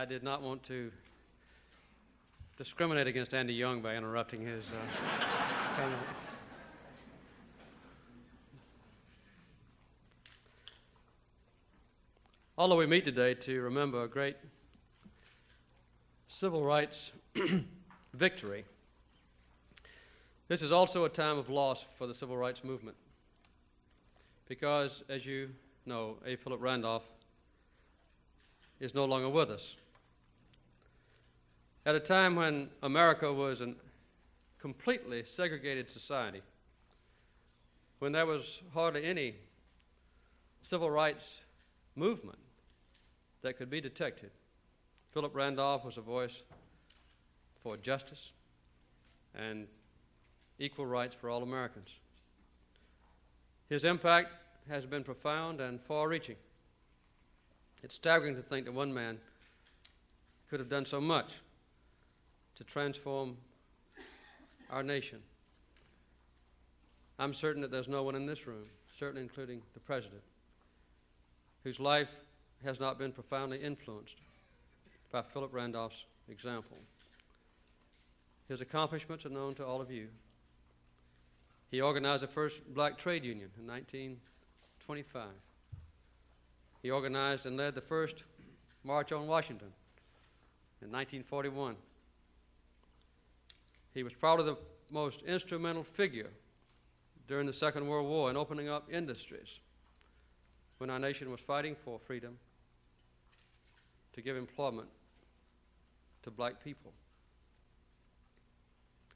I did not want to discriminate against Andy Young by interrupting his comment. Although we meet today to remember a great civil rights victory, this is also a time of loss for the civil rights movement because, as you know, A. Philip Randolph is no longer with us. At a time when America was a completely segregated society, when there was hardly any civil rights movement that could be detected, Philip Randolph was a voice for justice and equal rights for all Americans. His impact has been profound and far-reaching. It's staggering to think that one man could have done so much to transform our nation. I'm certain that there's no one in this room, certainly including the President, whose life has not been profoundly influenced by Philip Randolph's example. His accomplishments are known to all of you. He organized the first black trade union in 1925. He organized and led the first March on Washington in 1941. He was probably the most instrumental figure during the Second World War in opening up industries when our nation was fighting for freedom to give employment to black people.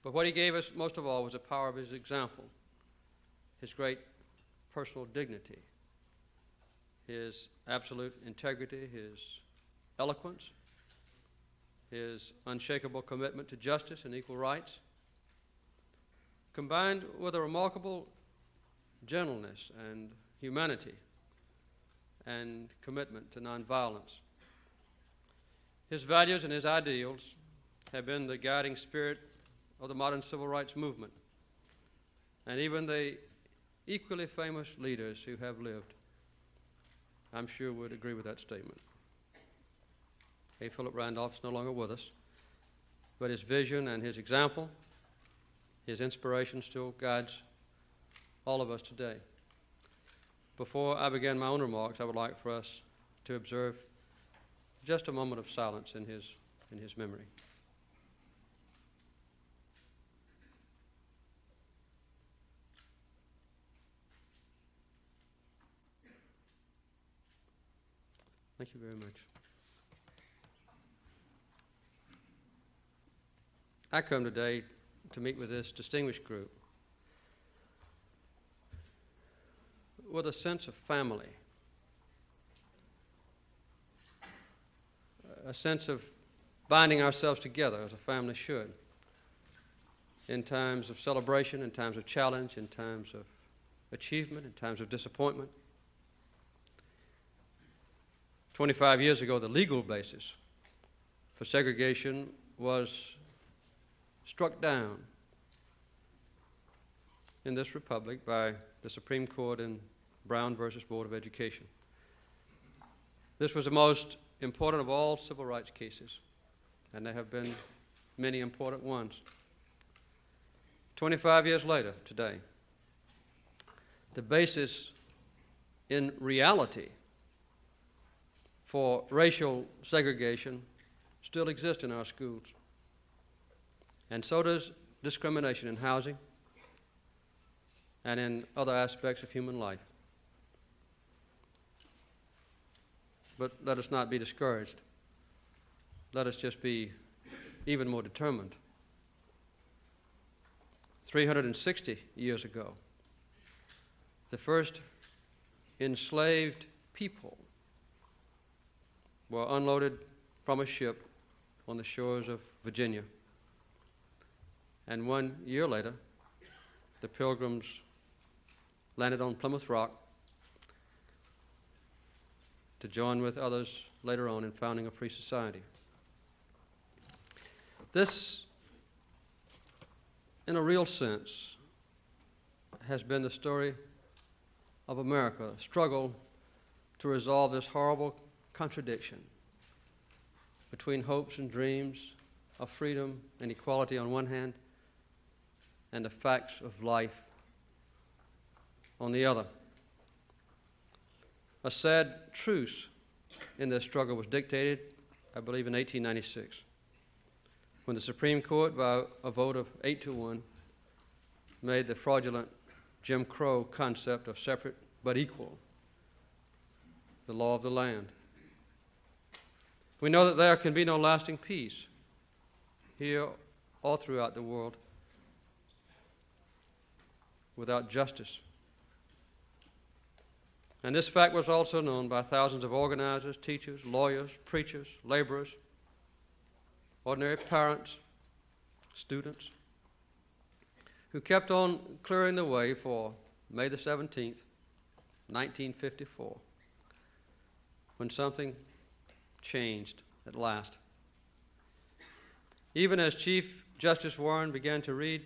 But what he gave us most of all was the power of his example, his great personal dignity, his absolute integrity, his eloquence, his unshakable commitment to justice and equal rights, combined with a remarkable gentleness and humanity and commitment to nonviolence. His values and his ideals have been the guiding spirit of the modern civil rights movement, and even the equally famous leaders who have lived, I'm sure, would agree with that statement. A. Philip Randolph is no longer with us, but his vision and his example, his inspiration still guides all of us today. Before I begin my own remarks, I would like for us to observe just a moment of silence in his memory. Thank you very much. I come today to meet with this distinguished group with a sense of family, a sense of binding ourselves together as a family should, in times of celebration, in times of challenge, in times of achievement, in times of disappointment. 25 years ago, the legal basis for segregation was struck down in this republic by the Supreme Court in Brown versus Board of Education. This was the most important of all civil rights cases, and there have been many important ones. 25 years later, today, the basis in reality for racial segregation still exists in our schools. And so does discrimination in housing and in other aspects of human life. But let us not be discouraged. Let us just be even more determined. 360 years ago, the first enslaved people were unloaded from a ship on the shores of Virginia. And 1 year later, the Pilgrims landed on Plymouth Rock to join with others later on in founding a free society. This, in a real sense, has been the story of America, a struggle to resolve this horrible contradiction between hopes and dreams of freedom and equality on one hand, and the facts of life on the other. A sad truce in this struggle was dictated, I believe, in 1896, when the Supreme Court, by a vote of 8-1, made the fraudulent Jim Crow concept of separate but equal the law of the land. We know that there can be no lasting peace here or throughout the world without justice. And this fact was also known by thousands of organizers, teachers, lawyers, preachers, laborers, ordinary parents, students, who kept on clearing the way for May the 17th, 1954, when something changed at last. Even as Chief Justice Warren began to read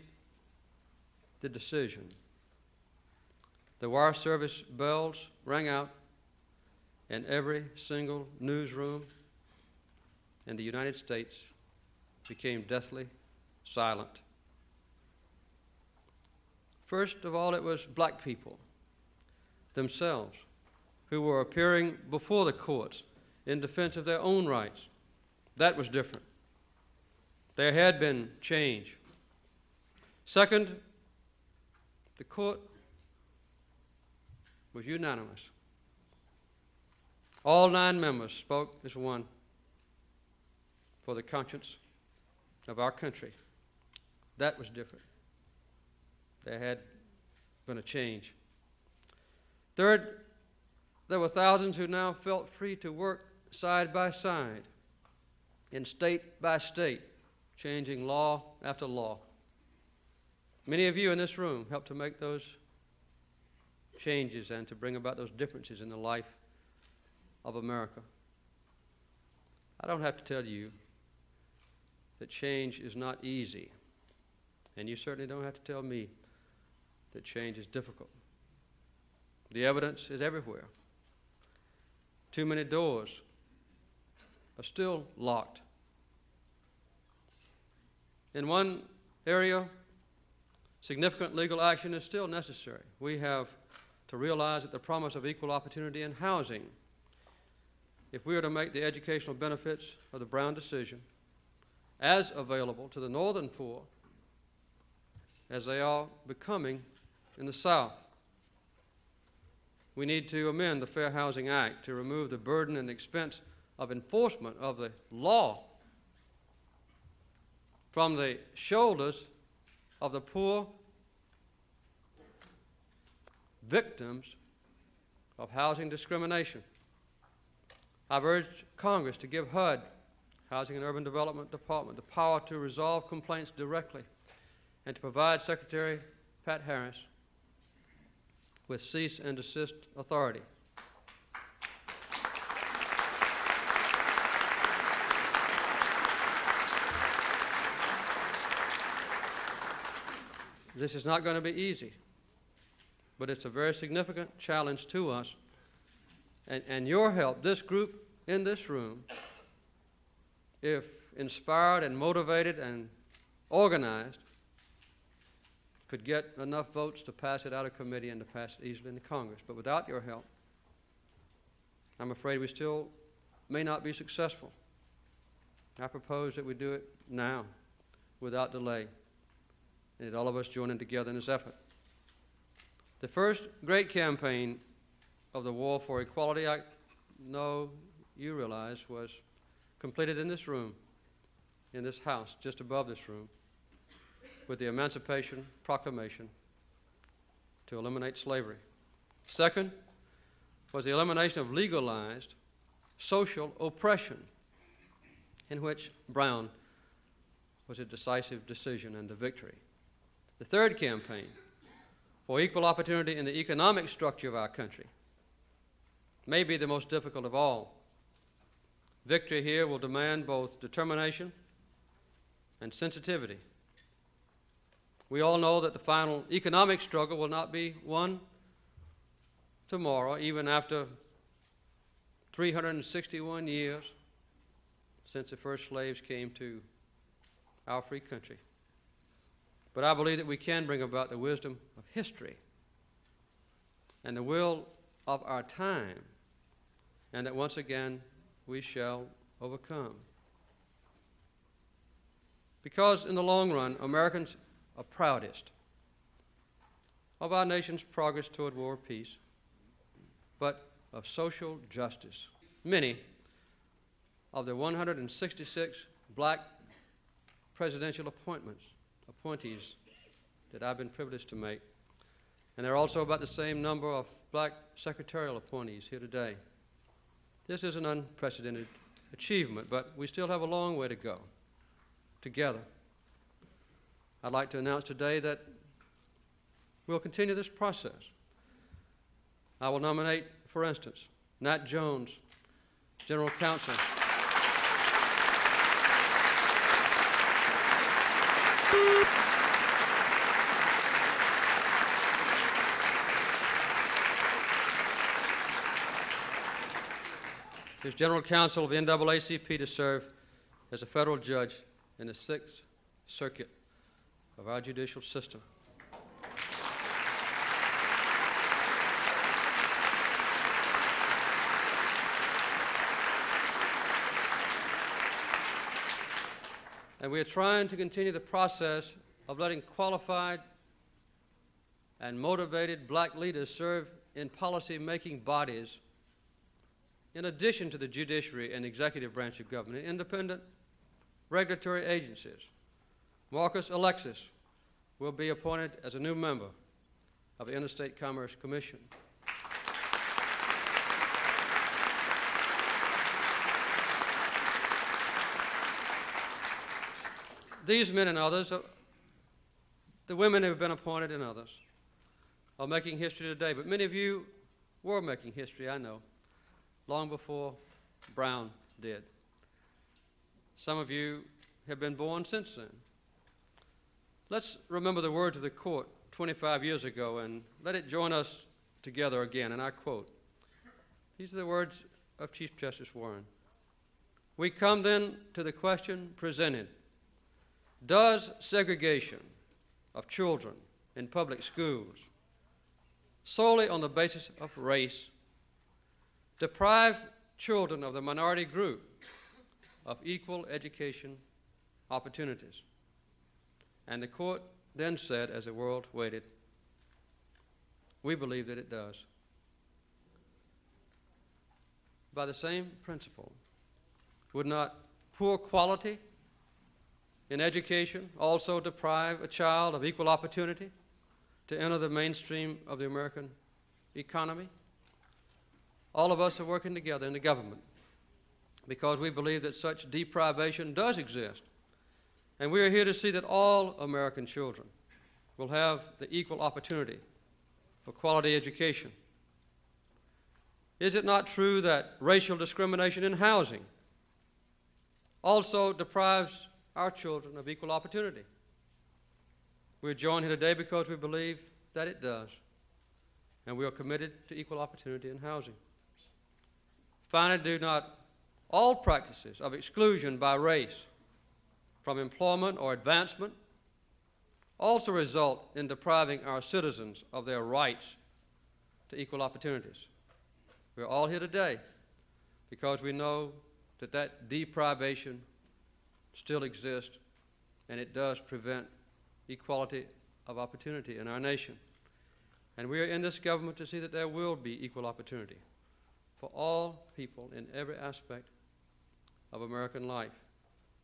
the decision, the wire service bells rang out in every single newsroom, and the United States became deathly silent. First of all, it was black people themselves who were appearing before the courts in defense of their own rights. That was different. There had been change. Second, the court was unanimous. All 9 members spoke as one for the conscience of our country. That was different. There had been a change. Third, there were thousands who now felt free to work side by side, in state by state, changing law after law. Many of you in this room helped to make those changes and to bring about those differences in the life of America. I don't have to tell you that change is not easy, and you certainly don't have to tell me that change is difficult. The evidence is everywhere. Too many doors are still locked. In one area, significant legal action is still necessary. We have to realize that the promise of equal opportunity in housing, if we are to make the educational benefits of the Brown decision as available to the northern poor as they are becoming in the South, we need to amend the Fair Housing Act to remove the burden and expense of enforcement of the law from the shoulders of the poor victims of housing discrimination. I've urged Congress to give HUD, Housing and Urban Development Department, the power to resolve complaints directly and to provide Secretary Pat Harris with cease and desist authority. This is not going to be easy, but it's a very significant challenge to us. And your help, this group in this room, if inspired and motivated and organized, could get enough votes to pass it out of committee and to pass it easily into Congress. But without your help, I'm afraid we still may not be successful. I propose that we do it now, without delay, and that all of us join in together in this effort. The first great campaign of the war for equality, I know you realize, was completed in this room, in this house, just above this room, with the Emancipation Proclamation to eliminate slavery. Second was the elimination of legalized social oppression, in which Brown was a decisive decision and the victory. The third campaign for equal opportunity in the economic structure of our country may be the most difficult of all. Victory here will demand both determination and sensitivity. We all know that the final economic struggle will not be won tomorrow, even after 361 years since the first slaves came to our free country. But I believe that we can bring about the wisdom of history and the will of our time, and that once again we shall overcome. Because in the long run, Americans are proudest of our nation's progress toward world peace, but of social justice. Many of the 166 black presidential appointees that I've been privileged to make, and there are also about the same number of black secretarial appointees here today. This is an unprecedented achievement, but we still have a long way to go together. I'd like to announce today that we'll continue this process. I will nominate, for instance, Nat Jones, General Counsel. As General Counsel of the NAACP to serve as a federal judge in the Sixth Circuit of our judicial system. And we are trying to continue the process of letting qualified and motivated black leaders serve in policy-making bodies in addition to the judiciary and executive branch of government, independent regulatory agencies. Marcus Alexis will be appointed as a new member of the Interstate Commerce Commission. These men and others, the women who have been appointed and others, are making history today. But many of you were making history, I know, long before Brown did. Some of you have been born since then. Let's remember the words of the court 25 years ago and let it join us together again. And I quote, these are the words of Chief Justice Warren. We come then to the question presented. Does segregation of children in public schools solely on the basis of race deprive children of the minority group of equal education opportunities? And the court then said, as the world waited, we believe that it does. By the same principle, would not poor quality in education also deprive a child of equal opportunity to enter the mainstream of the American economy? All of us are working together in the government because we believe that such deprivation does exist. And we are here to see that all American children will have the equal opportunity for quality education. Is it not true that racial discrimination in housing also deprives our children of equal opportunity? We're joined here today because we believe that it does, and we are committed to equal opportunity in housing. Finally, do not all practices of exclusion by race from employment or advancement also result in depriving our citizens of their rights to equal opportunities? We're all here today because we know that that deprivation still exists, and it does prevent equality of opportunity in our nation. And we are in this government to see that there will be equal opportunity for all people in every aspect of American life.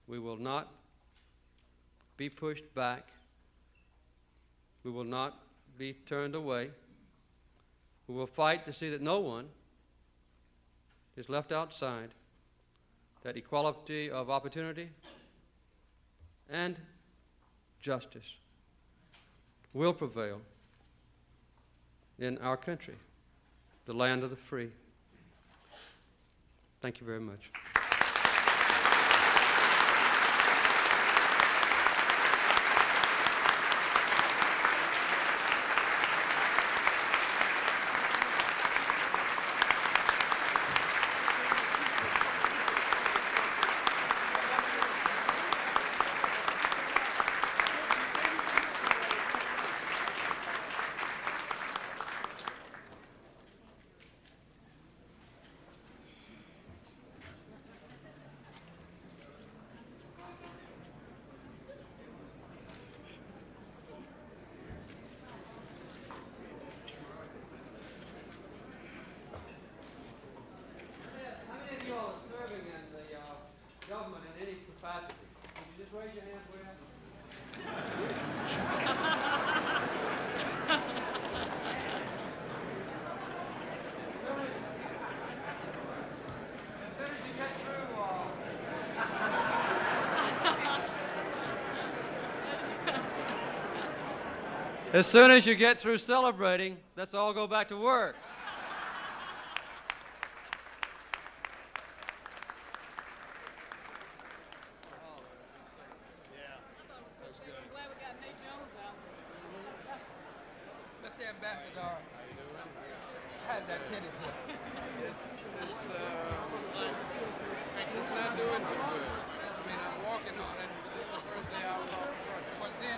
We will not be pushed back. We will not be turned away. We will fight to see that no one is left outside, that equality of opportunity and justice will prevail in our country, the land of the free. Thank you very much. government in any capacity. Would you just raise your hand for that? As soon as you get through celebrating, let's all go back to work. Mr. Ambassador, how you doing? How's that tennis look? It's not doing too good. I mean, I'm walking on it, but this is the first day I was off the court. But then